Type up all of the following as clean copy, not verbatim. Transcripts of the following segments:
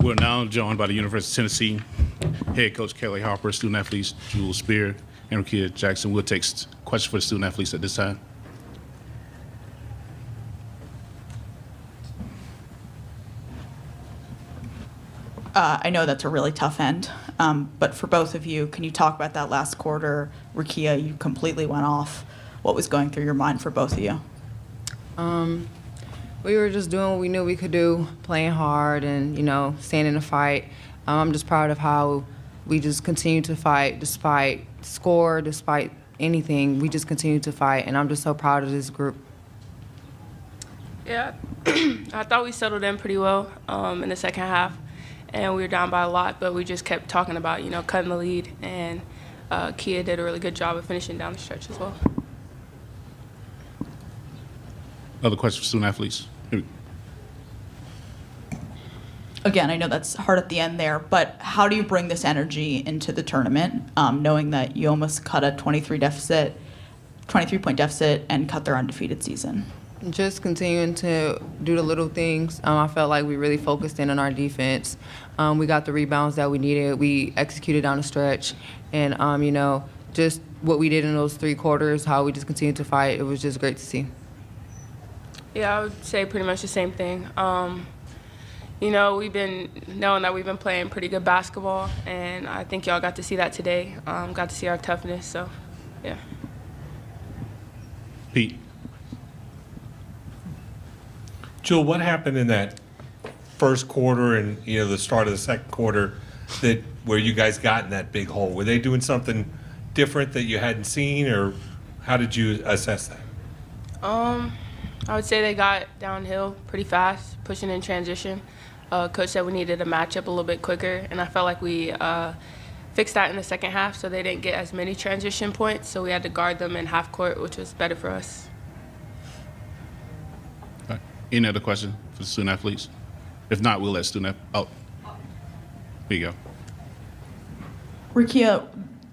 We're now joined by the University of Tennessee head coach Kelly Harper, student athletes Jules Spear, and Rakia Jackson. We'll take questions for the student athletes at this time. I know that's a really tough end, but for both of you, can you talk about that last quarter? Rakia, you completely went off. What was going through your mind for both of you? We were just doing what we knew we could do, playing hard and, staying in the fight. I'm just proud of how we just continue to fight despite score, despite anything. We just continue to fight, and I'm just so proud of this group. Yeah, I thought we settled in pretty well in the second half, and we were down by a lot, but we just kept talking about, cutting the lead, and Kia did a really good job of finishing down the stretch as well. Other questions for student athletes? Again, I know that's hard at the end there, but how do you bring this energy into the tournament, knowing that you almost cut a 23-point deficit and cut their undefeated season? Just continuing to do the little things. I felt like we really focused in on our defense. We got the rebounds that we needed. We executed down the stretch. And, just what we did in those 3 quarters, how we just continued to fight, it was just great to see. Yeah, I would say pretty much the same thing. We've been knowing that we've been playing pretty good basketball, and I think y'all got to see that today. Got to see our toughness, so, yeah. Pete. Jewel, what happened in that first quarter and the start of the second quarter where you guys got in that big hole? Were they doing something different that you hadn't seen, or how did you assess that? I would say they got downhill pretty fast, pushing in transition. Coach said we needed to match up a little bit quicker, and I felt like we fixed that in the second half, so they didn't get as many transition points, so we had to guard them in half court, which was better for us. All right. Any other questions for the student athletes? If not, we'll let student here you go. Rakia,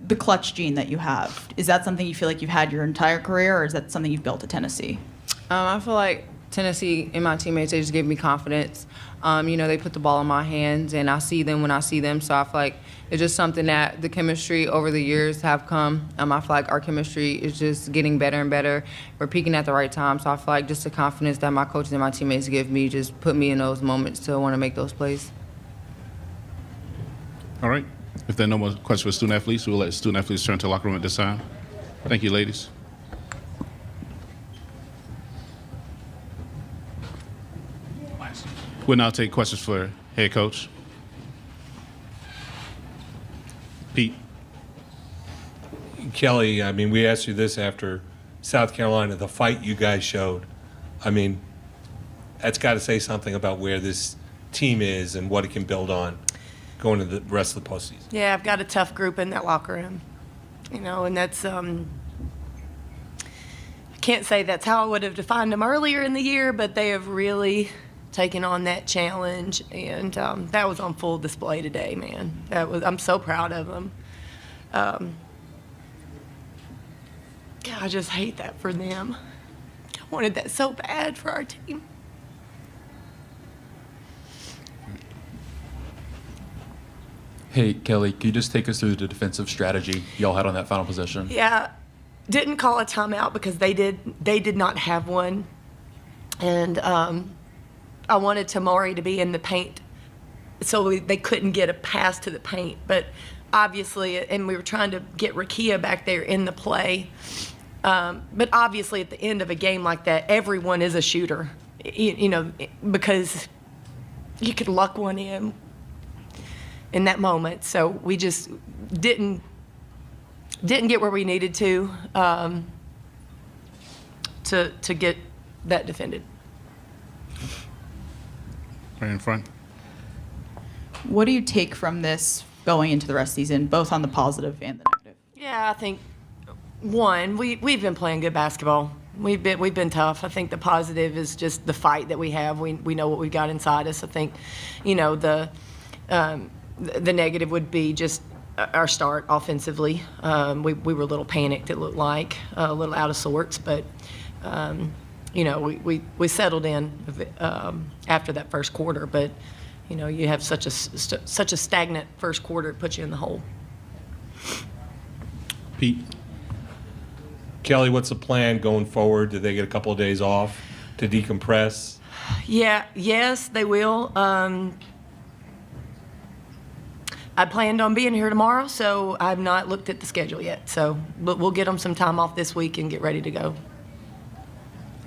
the clutch gene that you have, is that something you feel like you've had your entire career, or is that something you've built at Tennessee? I feel like Tennessee and my teammates, they just gave me confidence. They put the ball in my hands, and I see them when I see them. So I feel like it's just something that the chemistry over the years have come. I feel like our chemistry is just getting better and better. We're peaking at the right time. So I feel like just the confidence that my coaches and my teammates give me just put me in those moments to want to make those plays. All right. If there are no more questions for student athletes, we'll let student athletes turn to the locker room at this time. Thank you, ladies. We'll now take questions for head coach. Pete. Kelly, we asked you this after South Carolina, the fight you guys showed. That's got to say something about where this team is and what it can build on going to the rest of the postseason. Yeah, I've got a tough group in that locker room, and that's I can't say that's how I would have defined them earlier in the year, but they have really taken on that challenge, and that was on full display today, man. I'm so proud of them. God, I just hate that for them. I wanted that so bad for our team. Hey, Kelly, can you just take us through the defensive strategy y'all had on that final possession? Yeah, didn't call a timeout because they did not have one, and I wanted Tamari to be in the paint so they couldn't get a pass to the paint. But obviously, and we were trying to get Rakia back there in the play. But obviously, at the end of a game like that, everyone is a shooter, because you could luck one in that moment. So we just didn't get where we needed to get that defended. Right in front. What do you take from this going into the rest of the season, both on the positive and the negative? Yeah, I think one, we've been playing good basketball. We've been tough. I think the positive is just the fight that we have. We know what we've got inside us. I think, the negative would be just our start offensively. We were a little panicked. It looked like a little out of sorts, but. We settled in after that first quarter, but You know, you have such a stagnant first quarter, it puts you in the hole. Pete? Kelly, what's the plan going forward? Did they get a couple of days off to decompress? Yeah, yes, they will. I planned on being here tomorrow, so I've not looked at the schedule yet. So, but we'll get them some time off this week and get ready to go.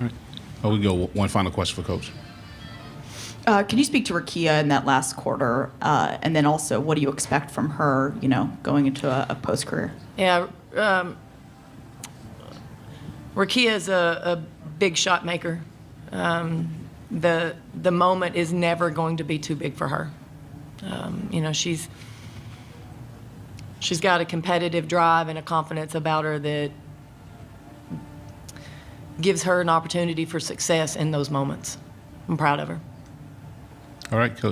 All right. Oh, we go one final question for Coach. Can you speak to Rakia in that last quarter? And then also, what do you expect from her, you know, going into a post-career? Yeah, Rakia is a big shot maker. The moment is never going to be too big for her. You know, she's got a competitive drive and a confidence about her that gives her an opportunity for success in those moments. I'm proud of her. All right, Coach.